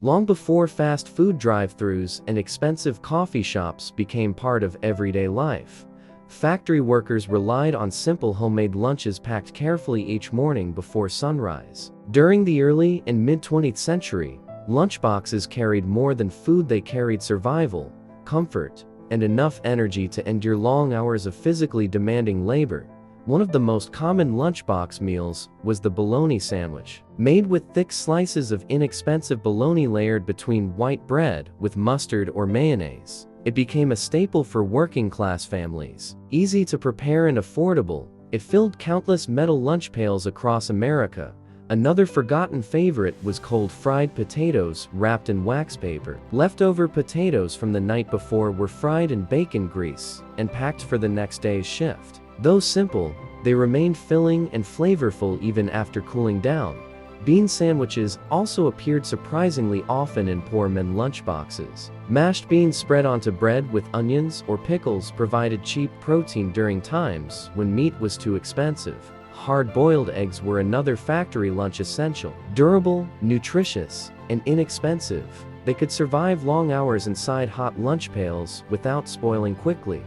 Long before fast food drive-thrus and expensive coffee shops became part of everyday life, factory workers relied on simple homemade lunches packed carefully each morning before sunrise. During the early and mid-20th century, lunchboxes carried more than food. They carried survival, comfort, and enough energy to endure long hours of physically demanding labor. One of the most common lunchbox meals was the bologna sandwich. Made with thick slices of inexpensive bologna layered between white bread with mustard or mayonnaise, it became a staple for working-class families. Easy to prepare and affordable, it filled countless metal lunch pails across America. Another forgotten favorite was cold fried potatoes wrapped in wax paper. Leftover potatoes from the night before were fried in bacon grease and packed for the next day's shift. Though simple, they remained filling and flavorful even after cooling down. Bean sandwiches also appeared surprisingly often in poor men's lunchboxes. Mashed beans spread onto bread with onions or pickles provided cheap protein during times when meat was too expensive. Hard-boiled eggs were another factory lunch essential. Durable, nutritious, and inexpensive, they could survive long hours inside hot lunch pails without spoiling quickly.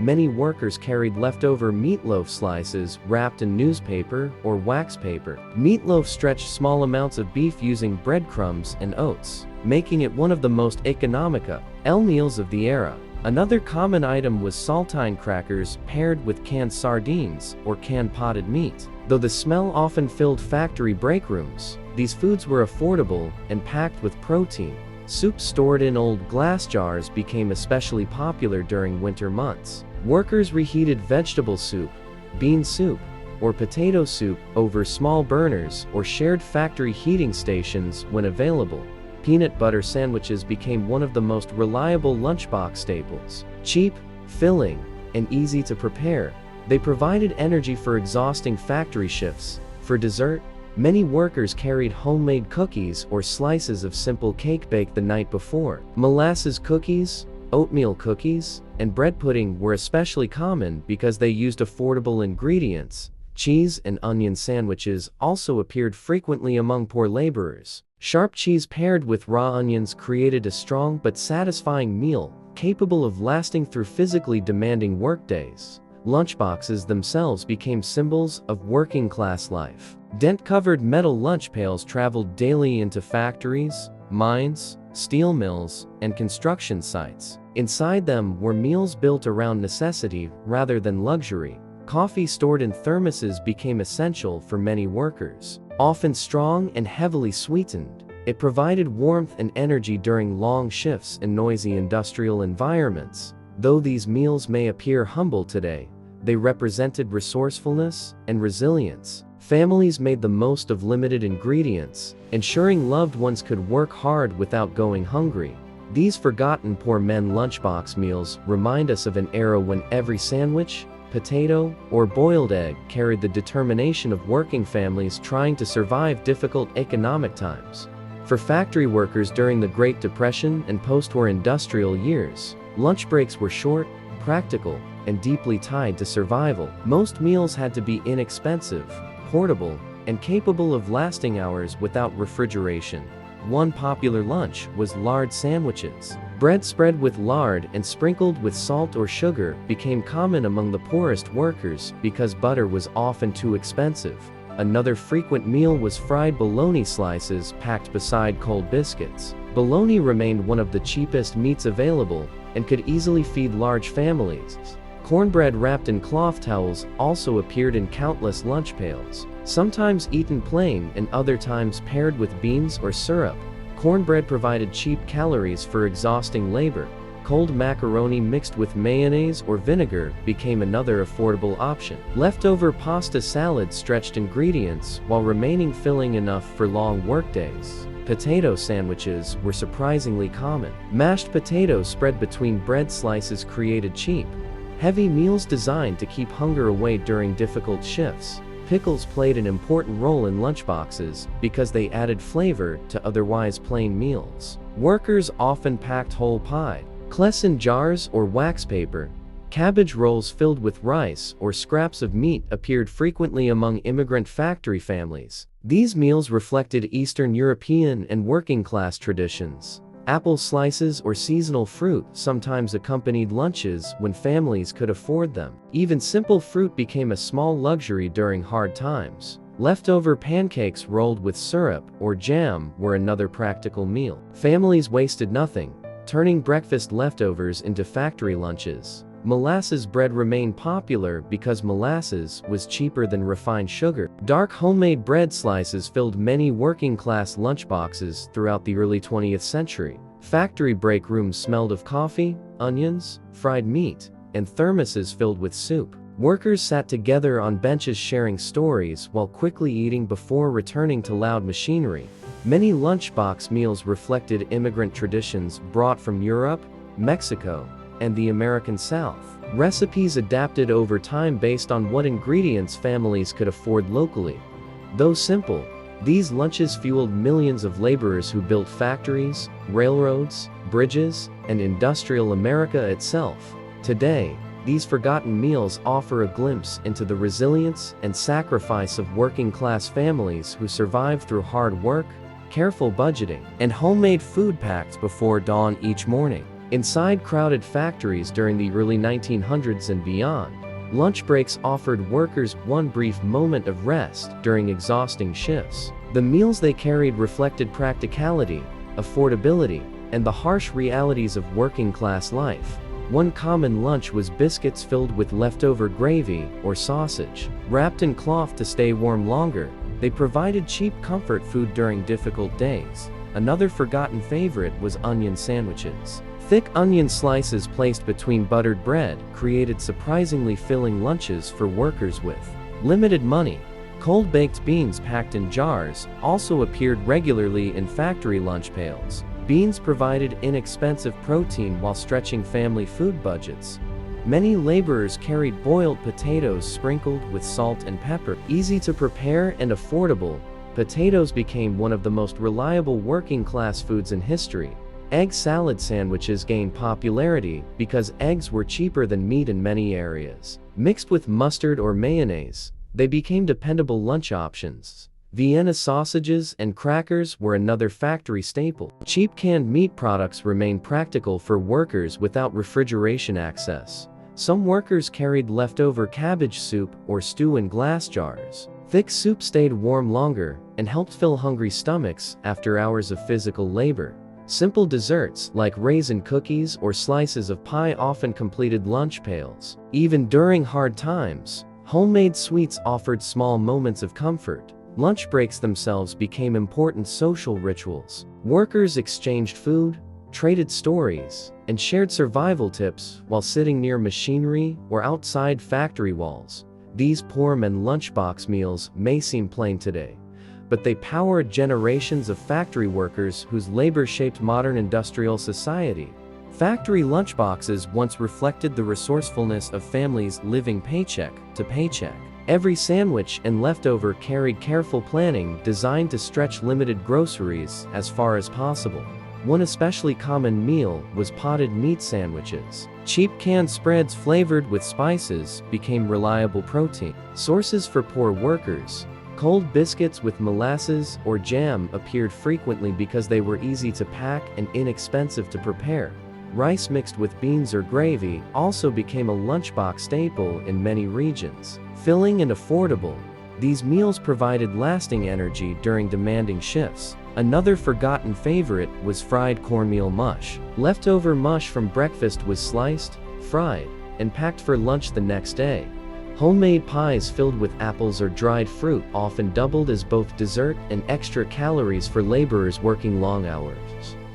Many workers carried leftover meatloaf slices wrapped in newspaper or wax paper. Meatloaf stretched small amounts of beef using breadcrumbs and oats, making it one of the most economical meals of the era. Another common item was saltine crackers paired with canned sardines or canned potted meat. Though the smell often filled factory break rooms, these foods were affordable and packed with protein. Soup stored in old glass jars became especially popular during winter months. Workers reheated vegetable soup, bean soup, or potato soup over small burners or shared factory heating stations when available. Peanut butter sandwiches became one of the most reliable lunchbox staples. Cheap, filling, and easy to prepare, they provided energy for exhausting factory shifts. For dessert, many workers carried homemade cookies or slices of simple cake baked the night before. Molasses cookies, oatmeal cookies, and bread pudding were especially common because they used affordable ingredients. Cheese and onion sandwiches also appeared frequently among poor laborers. Sharp cheese paired with raw onions created a strong but satisfying meal, capable of lasting through physically demanding workdays. Lunchboxes themselves became symbols of working-class life. Dent-covered metal lunch pails traveled daily into factories, mines, steel mills, and construction sites. Inside them were meals built around necessity rather than luxury. Coffee stored in thermoses became essential for many workers. Often strong and heavily sweetened, it provided warmth and energy during long shifts in noisy industrial environments. Though these meals may appear humble today, they represented resourcefulness and resilience. Families made the most of limited ingredients, ensuring loved ones could work hard without going hungry. These forgotten poor men lunchbox meals remind us of an era when every sandwich, potato, or boiled egg carried the determination of working families trying to survive difficult economic times. For factory workers during the Great Depression and post-war industrial years, lunch breaks were short, practical, and deeply tied to survival. Most meals had to be inexpensive, portable, and capable of lasting hours without refrigeration. One popular lunch was lard sandwiches. Bread spread with lard and sprinkled with salt or sugar became common among the poorest workers because butter was often too expensive. Another frequent meal was fried bologna slices packed beside cold biscuits. Bologna remained one of the cheapest meats available and could easily feed large families. Cornbread wrapped in cloth towels also appeared in countless lunch pails, sometimes eaten plain and other times paired with beans or syrup. Cornbread provided cheap calories for exhausting labor. Cold macaroni mixed with mayonnaise or vinegar became another affordable option. Leftover pasta salad stretched ingredients while remaining filling enough for long workdays. Potato sandwiches were surprisingly common. Mashed potatoes spread between bread slices created cheap, heavy meals designed to keep hunger away during difficult shifts. Pickles played an important role in lunchboxes because they added flavor to otherwise plain meals. Workers often packed whole pie, cress in jars or wax paper. Cabbage rolls filled with rice or scraps of meat appeared frequently among immigrant factory families. These meals reflected Eastern European and working-class traditions. Apple slices or seasonal fruit sometimes accompanied lunches when families could afford them. Even simple fruit became a small luxury during hard times. Leftover pancakes rolled with syrup or jam were another practical meal. Families wasted nothing, turning breakfast leftovers into factory lunches. Molasses bread remained popular because molasses was cheaper than refined sugar. Dark homemade bread slices filled many working-class lunchboxes throughout the early 20th century. Factory break rooms smelled of coffee, onions, fried meat, and thermoses filled with soup. Workers sat together on benches sharing stories while quickly eating before returning to loud machinery. Many lunchbox meals reflected immigrant traditions brought from Europe, Mexico, and the American South. Recipes adapted over time based on what ingredients families could afford locally. Though simple, these lunches fueled millions of laborers who built factories, railroads, bridges, and industrial America itself. Today, these forgotten meals offer a glimpse into the resilience and sacrifice of working-class families who survived through hard work, careful budgeting, and homemade food packed before dawn each morning. Inside crowded factories during the early 1900s and beyond, lunch breaks offered workers one brief moment of rest during exhausting shifts. The meals they carried reflected practicality, affordability, and the harsh realities of working-class life. One common lunch was biscuits filled with leftover gravy or sausage. Wrapped in cloth to stay warm longer, they provided cheap comfort food during difficult days. Another forgotten favorite was onion sandwiches. Thick onion slices placed between buttered bread created surprisingly filling lunches for workers with limited money. Cold-baked beans packed in jars also appeared regularly in factory lunch pails. Beans provided inexpensive protein while stretching family food budgets. Many laborers carried boiled potatoes sprinkled with salt and pepper. Easy to prepare and affordable, potatoes became one of the most reliable working-class foods in history. Egg salad sandwiches gained popularity because eggs were cheaper than meat in many areas. Mixed with mustard or mayonnaise, they became dependable lunch options. Vienna sausages and crackers were another factory staple. Cheap canned meat products remained practical for workers without refrigeration access. Some workers carried leftover cabbage soup or stew in glass jars. Thick soup stayed warm longer and helped fill hungry stomachs after hours of physical labor. Simple desserts like raisin cookies or slices of pie often completed lunch pails. Even during hard times, homemade sweets offered small moments of comfort. Lunch breaks themselves became important social rituals. Workers exchanged food, traded stories, and shared survival tips while sitting near machinery or outside factory walls. These poor man's lunchbox meals may seem plain today, but they powered generations of factory workers whose labor shaped modern industrial society. Factory lunchboxes once reflected the resourcefulness of families living paycheck to paycheck. Every sandwich and leftover carried careful planning designed to stretch limited groceries as far as possible. One especially common meal was potted meat sandwiches. Cheap canned spreads flavored with spices became reliable protein sources for poor workers. Cold biscuits with molasses or jam appeared frequently because they were easy to pack and inexpensive to prepare. Rice mixed with beans or gravy also became a lunchbox staple in many regions. Filling and affordable, these meals provided lasting energy during demanding shifts. Another forgotten favorite was fried cornmeal mush. Leftover mush from breakfast was sliced, fried, and packed for lunch the next day. Homemade pies filled with apples or dried fruit often doubled as both dessert and extra calories for laborers working long hours.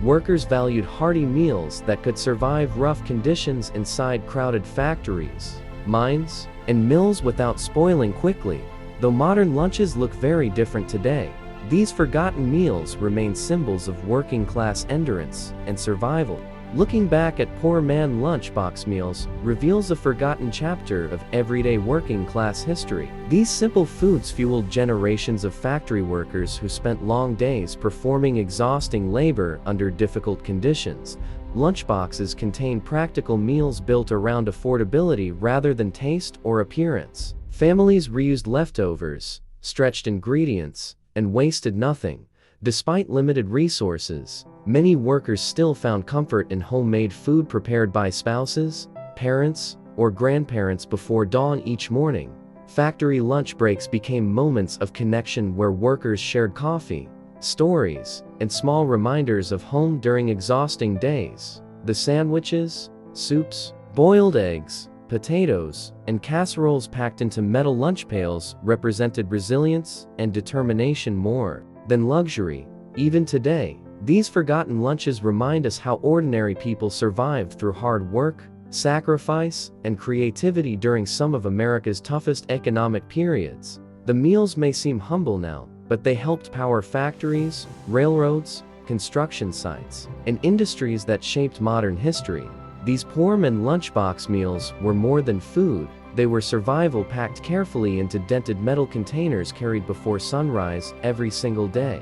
Workers valued hearty meals that could survive rough conditions inside crowded factories, mines, and mills without spoiling quickly. Though modern lunches look very different today, these forgotten meals remain symbols of working-class endurance and survival. Looking back at poor man lunchbox meals reveals a forgotten chapter of everyday working-class history. These simple foods fueled generations of factory workers who spent long days performing exhausting labor under difficult conditions. Lunchboxes contain practical meals built around affordability rather than taste or appearance. Families reused leftovers, stretched ingredients, and wasted nothing. Despite limited resources, many workers still found comfort in homemade food prepared by spouses, parents, or grandparents before dawn each morning. Factory lunch breaks became moments of connection where workers shared coffee, stories, and small reminders of home during exhausting days. The sandwiches, soups, boiled eggs, potatoes, and casseroles packed into metal lunch pails represented resilience and determination more than luxury. Even today, these forgotten lunches remind us how ordinary people survived through hard work, sacrifice, and creativity during some of America's toughest economic periods. The meals may seem humble now, but they helped power factories, railroads, construction sites, and industries that shaped modern history. These poorman lunchbox meals were more than food. They were survival packed carefully into dented metal containers carried before sunrise every single day.